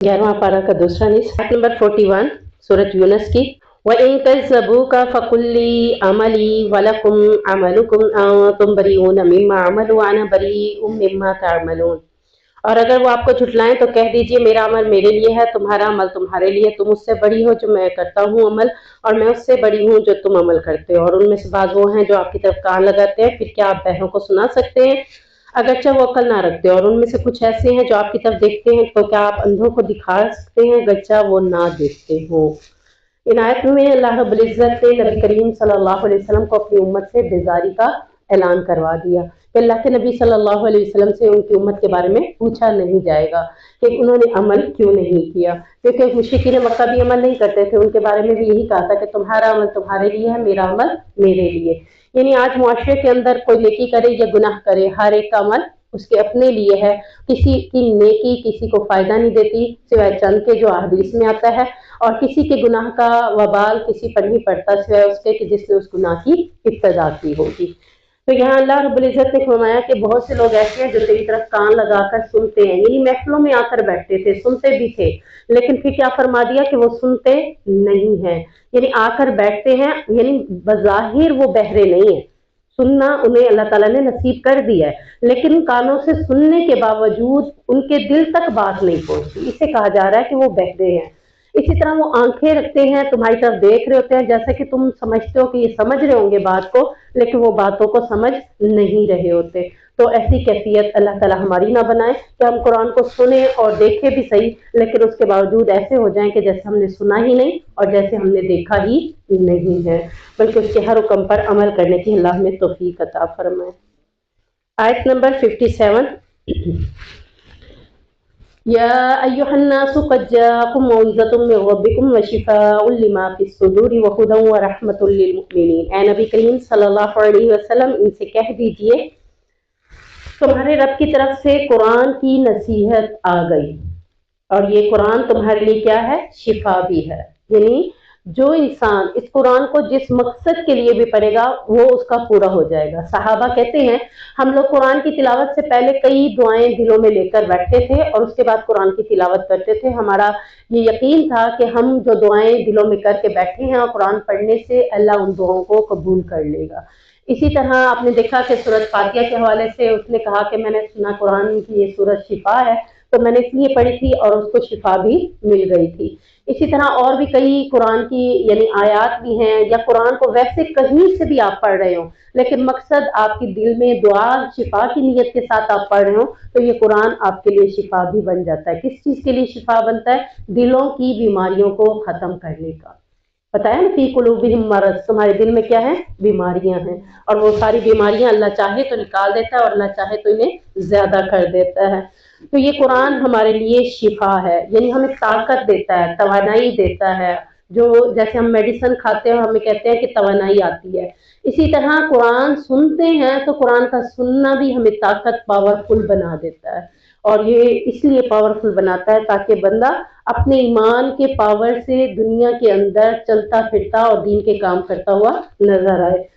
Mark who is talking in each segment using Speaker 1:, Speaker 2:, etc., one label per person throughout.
Speaker 1: 11वां पारा का दूसरा निस्फ, आयत नंबर 41 सूरत यूनस की। वइन कज़्ज़बूका फ़कुल्ली अमली वलकुम अमलुकुम अंतुम बरीऊन मिम्मा अमलु व अना बरीउम मिम्मा तअमलून। और अगर वो आपको झुटलाएं तो कह दीजिए मेरा अमल मेरे लिए है, तुम्हारा अमल तुम्हारे लिए, तुम उससे बड़ी हो जो मैं करता हूँ अमल, और मैं उससे बड़ी हूँ जो तुम अमल करते हो। और उनमें से बाज़ वो हैं जो आपकी तरफ कान लगाते हैं, फिर क्या आप बहरों को सुना सकते हैं अगरचे वो अक्ल ना रखते हो। और उनमें से कुछ ऐसे हैं जो आपकी तरफ देखते हैं, तो क्या आप अंधों को दिखा सकते हैं अगरचा वो ना देखते हो। इन आयत में अल्लाह रब्बुल इज़्ज़त ने नबी करीम सल्लल्लाहु अलैहि वसल्लम को अपनी उम्मत से बेजारी का ऐलान करवा दिया कि अल्लाह के नबी सल्लल्लाहु अलैहि वसल्लम से उनकी उम्मत के बारे में पूछा नहीं जाएगा कि उन्होंने अमल क्यों नहीं किया, क्योंकि मुशरिकीन मक्का भी अमल नहीं करते थे। उनके बारे में भी यही कहा था कि तुम्हारा अमल तुम्हारे लिए है, मेरा अमल मेरे लिए। यानी आज मुआशरे के अंदर कोई नेकी करे या गुनाह करे, हर एक का अमल उसके अपने लिए है। किसी की नेकी किसी को फायदा नहीं देती सिवाय चंद के, जो हदीस में आता है, और किसी के गुनाह का वबाल किसी पर नहीं पड़ता सिवाय उसके कि जिसने उस गुनाह की इब्तिदा की होगी। तो यहाँ अल्लाह रब्बुल इज़्ज़त ने फरमाया कि बहुत से लोग ऐसे हैं जो तेरी तरफ कान लगाकर सुनते हैं, यानी महफिलों में आकर बैठते थे, सुनते भी थे, लेकिन फिर क्या फरमा दिया कि वो सुनते नहीं हैं। यानी आकर बैठते हैं, यानी बज़ाहिर वो बहरे नहीं है, सुनना उन्हें अल्लाह ताला ने नसीब कर दिया है, लेकिन कानों से सुनने के बावजूद उनके दिल तक बात नहीं पहुंचती, इसे कहा जा रहा है कि वो बहरे हैं। इसी तरह वो आंखें रखते हैं, तुम्हारी तरफ देख रहे होते हैं, जैसे कि तुम समझते हो कि ये समझ रहे होंगे बात को, लेकिन वो बातों को समझ नहीं रहे होते। तो ऐसी कैफियत अल्लाह ताला हमारी ना बनाए कि हम कुरान को सुने और देखें भी सही, लेकिन उसके बावजूद ऐसे हो जाएं कि जैसे हमने सुना ही नहीं और जैसे हमने देखा ही नहीं है, बल्कि उसके हर हुक्म पर अमल करने की अल्लाह में तौफीक अता फरमाए। आयत नंबर 57, या अय्युहन्नासु क़द जाअकुम मौइज़तुम मिन रब्बिकुम व शिफ़ाउन लिमा फ़िस सुदूरि व हुदन व रहमतुल लिल मुमिनीन। ए नबी करीम सल्लल्लाहु अलैहि वसल्लम, इनसे कह दीजिए तुम्हारे रब की तरफ से कुरान की नसीहत आ गई, और ये कुरान तुम्हारे लिए क्या है, शिफा भी है। यानी जो इंसान इस कुरान को जिस मकसद के लिए भी पढ़ेगा वो उसका पूरा हो जाएगा। सहाबा कहते हैं हम लोग कुरान की तिलावत से पहले कई दुआएं दिलों में लेकर बैठते थे और उसके बाद कुरान की तिलावत करते थे। हमारा ये यकीन था कि हम जो दुआएं दिलों में करके बैठे हैं और कुरान पढ़ने से अल्लाह उन दुआओं को कबूल कर लेगा। इसी तरह आपने देखा कि सूरत फातिहा के हवाले से उसने कहा कि मैंने सुना कुरान की ये सूरत शिफा है, तो मैंने इसलिए पढ़ी थी और उसको शिफा भी मिल गई थी। इसी तरह और भी कई कुरान की यानी आयात भी हैं, या कुरान को वैसे कहीं से भी आप पढ़ रहे हो लेकिन मकसद आपकी दिल में दुआ शिफा की नीयत के साथ आप पढ़ रहे हो, तो ये कुरान आपके लिए शिफा भी बन जाता है। किस चीज के लिए शिफा बनता है, दिलों की बीमारियों को खत्म करने का। पता है ना, फी कुलूबिहिम मरज़, तुम्हारे दिल में क्या है, बीमारियां हैं, और वो सारी बीमारियां अल्लाह चाहे तो निकाल देता है और अल्लाह चाहे तो इन्हें ज्यादा कर देता है। तो ये कुरान हमारे लिए शिफा है, यानी हमें ताकत देता है, तवानाई देता है। जो जैसे हम मेडिसिन खाते हैं हमें कहते हैं कि तवानाई आती है, इसी तरह कुरान सुनते हैं तो कुरान का सुनना भी हमें ताकत पावरफुल बना देता है। और ये इसलिए पावरफुल बनाता है ताकि बंदा अपने ईमान के पावर से दुनिया के अंदर चलता फिरता और दीन के काम करता हुआ नजर आए।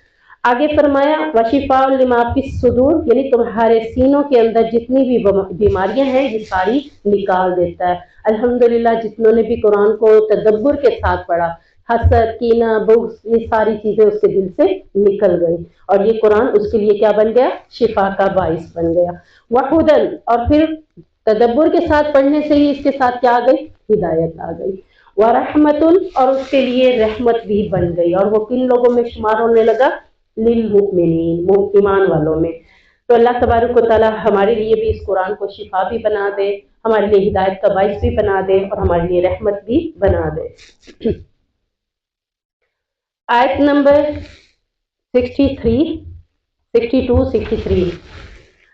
Speaker 1: आगे फरमाया वशिफा लिमा फिस सुदूर, यानी तुम्हारे सीनों के अंदर जितनी भी बीमारियां हैं ये सारी निकाल देता है। अल्हम्दुलिल्लाह जितनों ने भी कुरान को तदब्बुर के साथ पढ़ा, हसद कीना बुग़्ज़ ये सारी चीजें उसके दिल से निकल गई, और ये कुरान उसके लिए क्या बन गया, शिफा का बाइस बन गया। वहुदन, और फिर तदब्बुर के साथ पढ़ने से ही इसके साथ क्या आ गई, हिदायत आ गई। व रहमतुल, और उसके लिए रहमत भी बन गई, और वो किन लोगों में शुमार होने लगा, लिल मुमिनीन, ईमान वालों में। तो अल्लाह तबारक व तआला हमारे लिए भी इस कुरान को शिफा भी बना दे, हमारे लिए हिदायत का बाइस भी बना दे और हमारे लिए रहमत भी बना दे। आयत नंबर 63, 62, 63,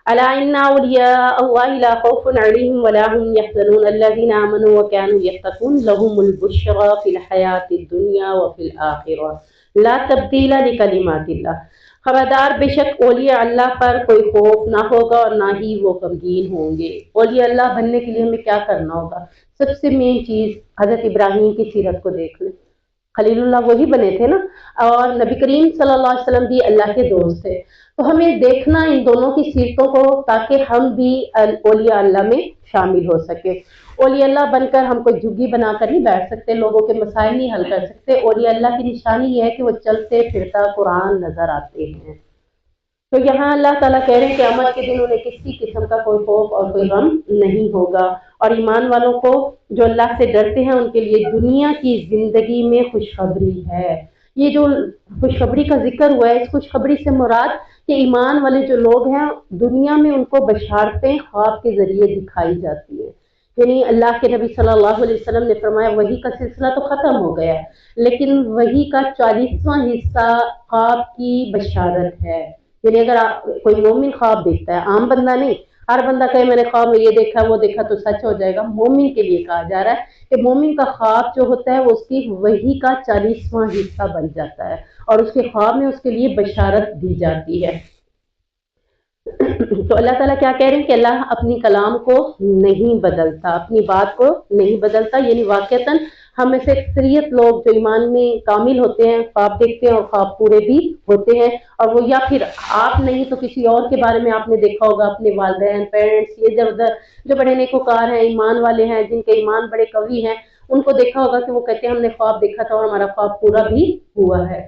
Speaker 1: अला इन्ना औलिया अल्लाहि ला खौफुन अलैहिम वला हुम यहज़नून अल्लज़ीना आमनू व कानू यत्तक़ून लहुमुल बुश्रा फिल हयातिद दुनिया व फिल आखिरह ला तब्दीला लिकलिमातिल्लाह। खबरदार बेशक औलिया अल्लाह पर कोई खौफ ना होगा और ना ही वो गमगीन होंगे। औलिया अल्लाह बनने के लिए हमें क्या करना होगा, सबसे मेन चीज हजरत इब्राहिम की सीरत को देख लें। خلیل اللہ وہی بنے تھے نا، اور نبی کریم صلی اللہ علیہ وسلم بھی اللہ کے دوست تھے۔ تو ہمیں دیکھنا ان دونوں کی سیرتوں کو، تاکہ ہم بھی اولیاء اللہ میں شامل ہو سکے۔ اولیاء اللہ بن کر ہم کوئی جھگی بنا کر نہیں بیٹھ سکتے، لوگوں کے مسائل نہیں حل کر سکتے۔ اولیاء اللہ کی نشانی یہ ہے کہ وہ چلتے پھرتا قرآن نظر آتے ہیں۔ تو یہاں اللہ تعالیٰ کہہ رہے ہیں کہ قیامت کے دن انہیں کسی قسم کا کوئی خوف اور کوئی غم نہیں ہوگا، اور ایمان والوں کو جو اللہ سے ڈرتے ہیں ان کے لیے دنیا کی زندگی میں خوشخبری ہے۔ یہ جو خوشخبری کا ذکر ہوا ہے، اس خوشخبری سے مراد کہ ایمان والے جو لوگ ہیں دنیا میں ان کو بشارتیں خواب کے ذریعے دکھائی جاتی ہیں۔ یعنی اللہ کے نبی صلی اللہ علیہ وسلم نے فرمایا وحی کا سلسلہ تو ختم ہو گیا ہے، لیکن وحی کا 40واں حصہ خواب کی بشارت ہے۔ یعنی اگر کوئی مومن خواب دیکھتا ہے، عام بندہ نہیں، ہر بندہ کہے میں نے خواب میں یہ دیکھا وہ دیکھا تو سچ ہو جائے گا، مومن کے لیے کہا جا رہا ہے کہ مومن کا خواب جو ہوتا ہے وہ اس کی وحی کا 40واں حصہ بن جاتا ہے، اور اس کے خواب میں اس کے لیے بشارت دی جاتی ہے۔ تو اللہ تعالیٰ کیا کہہ رہے ہیں کہ اللہ اپنی کلام کو نہیں بدلتا، اپنی بات کو نہیں بدلتا، یعنی واقعتاً ہم میں سے اکثریت لوگ جو ایمان میں کامل ہوتے ہیں خواب دیکھتے ہیں اور خواب پورے بھی ہوتے ہیں، اور وہ یا پھر آپ نہیں تو کسی اور کے بارے میں آپ نے دیکھا ہوگا، اپنے والدین، پیرنٹس، یہ جو بڑے نیکوکار ہیں، ایمان والے ہیں، جن کے ایمان بڑے قوی ہیں، ان کو دیکھا ہوگا کہ وہ کہتے ہیں ہم نے خواب دیکھا تھا اور ہمارا خواب پورا بھی ہوا ہے۔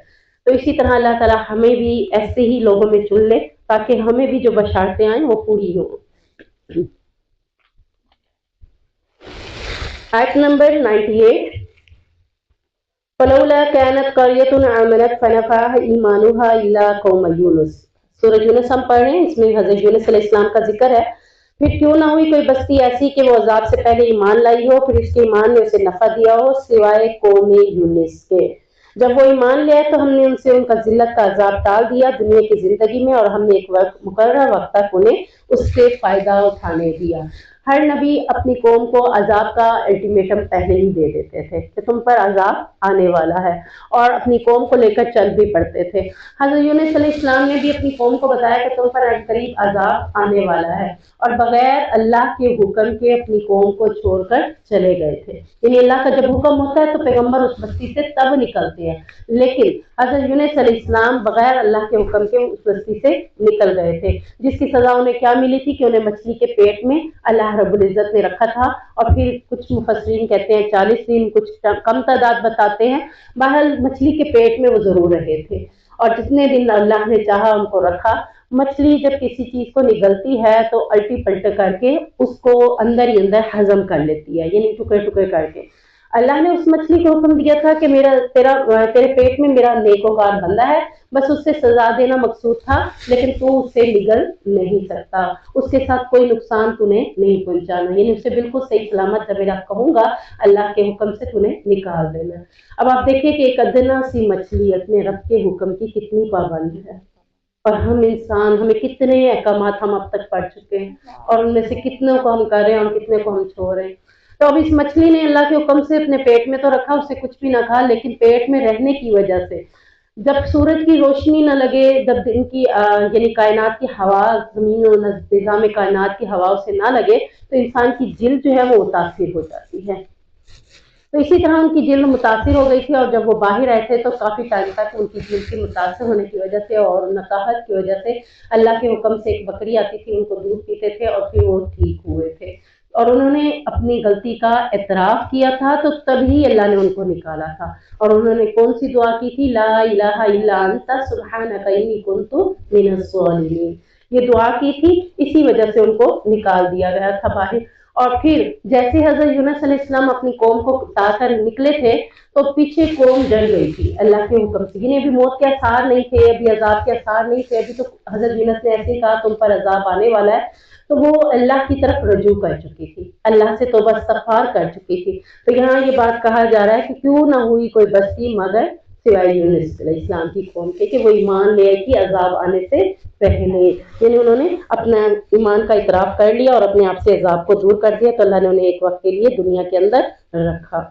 Speaker 1: تو اسی طرح اللہ تعالیٰ ہمیں بھی ایسے ہی لوگوں میں چن لے تاکہ ہمیں بھی جو بشارتیں آئیں وہ پوری ہوں۔ آیت نمبر 98، فَلَوْلَا كَانَتْ قَرْيَةٌ آمَنَتْ فَنَفَعَهَا إِيمَانُهَا إِلَّا قَوْمَ یونس۔ سورۃ یونس ہم پڑھ رہے ہیں، اس میں حضرت یونس علیہ السلام کا ذکر ہے۔ پھر کیوں نہ ہوئی کوئی بستی ایسی کہ وہ عذاب سے پہلے ایمان لائی ہو، پھر اس کے ایمان نے اسے نفع دیا ہو سوائے قوم یونس کے۔ جب وہ ایمان لے آئے تو ہم نے ان سے ان کا ذلت کا عذاب ٹال دیا دنیا کی زندگی میں، اور ہم نے ایک مقررہ وقت تک انہیں اس سے فائدہ اٹھانے دیا۔ ہر نبی اپنی قوم کو عذاب کا الٹیمیٹم پہلے ہی دے دیتے تھے کہ تم پر عذاب آنے والا ہے، اور اپنی قوم کو لے کر چل بھی پڑتے تھے۔ حضرت یونس علیہ السلام نے بھی اپنی قوم کو بتایا کہ تم پر قریب عذاب آنے والا ہے، اور بغیر اللہ کے حکم کے اپنی قوم کو چھوڑ کر چلے گئے تھے۔ یعنی اللہ کا جب حکم ہوتا ہے تو پیغمبر اس بستی سے تب نکلتے ہیں، لیکن حضرت یونس علیہ السلام بغیر اللہ کے حکم کے اس بستی سے نکل گئے تھے، جس کی سزا انہیں کیا ملی تھی کہ انہیں مچھلی کے پیٹ میں اللہ رب العزت نے رکھا تھا، اور پھر کچھ مفسرین کہتے ہیں 40 دن، کچھ کم تعداد بتاتے ہیں، بہرحال مچھلی کے پیٹ میں وہ ضرور رہے تھے، اور جتنے دن اللہ نے چاہا ان کو رکھا۔ مچھلی جب کسی چیز کو نگلتی ہے تو الٹی پلٹ کر کے اس کو اندر ہی اندر ہضم کر لیتی ہے، یعنی ٹکڑے ٹکڑے کر کے۔ اللہ نے اس مچھلی کو حکم دیا تھا کہ تیرے پیٹ میں میرا نیکوکار بندہ ہے، بس اس سے سزا دینا مقصود تھا، لیکن تو اس سے نگل نہیں سکتا، اس کے ساتھ کوئی نقصان تُونے نہیں پہنچانا، یعنی اسے بالکل صحیح سلامت جب میرا کہوں گا اللہ کے حکم سے تُونے نکال دینا۔ اب آپ دیکھیں کہ ایک ادنا سی مچھلی اپنے رب کے حکم کی کتنی پابند ہے، اور ہم انسان، ہمیں کتنے احکامات ہم اب تک پڑھ چکے ہیں، اور ان میں سے کتنے کو ہم کر رہے ہیں اور کتنے کو ہم چھوڑ رہے ہیں۔ تو اب اس مچھلی نے اللہ کے حکم سے اپنے پیٹ میں تو رکھا، اسے کچھ بھی نہ کھا، لیکن پیٹ میں رہنے کی وجہ سے جب سورج کی روشنی نہ لگے، جب دن کی یعنی کائنات کی ہوا، زمین و نظام کائنات کی ہوا اسے نہ لگے، تو انسان کی جلد جو ہے وہ متاثر ہو جاتی ہے۔ تو اسی طرح ان کی جلد متاثر ہو گئی تھی، اور جب وہ باہر آئے تھے تو کافی ٹائم تک ان کی جلد کی متاثر ہونے کی وجہ سے اور نقاہت کی وجہ سے اللہ کے حکم سے ایک بکری آتی تھی، ان کو دودھ پیتے تھے اور پھر وہ ٹھیک ہوئے تھے، اور انہوں نے اپنی غلطی کا اعتراف کیا تھا، تو تبھی اللہ نے ان کو نکالا تھا۔ اور انہوں نے کون سی دعا کی تھی؟ لا الہ الا انت سبحانک انی کنت من الظالمین، یہ دعا کی تھی، اسی وجہ سے ان کو نکال دیا گیا تھا باہر۔ اور پھر جیسے حضرت یونس علیہ السلام اپنی قوم کو بتا کر نکلے تھے تو پیچھے قوم ڈر گئی تھی اللہ کے حکم سے، یعنی ابھی موت کے آثار نہیں تھے، ابھی عذاب کے آثار نہیں تھے، ابھی تو حضرت یونس نے ایسے ہی کہا تم پر عذاب آنے والا ہے، تو وہ اللہ کی طرف رجوع کر چکی تھی، اللہ سے توبہ استغفار کر چکی تھی۔ تو یہاں یہ بات کہا جا رہا ہے کہ کیوں نہ ہوئی کوئی بستی مگر سوائے یونس علیہ السلام کی قوم کے، کہ وہ ایمان لے آئی تھی عذاب آنے سے پہلے، یعنی انہوں نے اپنا ایمان کا اعتراف کر لیا اور اپنے آپ سے عذاب کو دور کر دیا، تو اللہ نے انہیں ایک وقت کے لیے دنیا کے اندر رکھا۔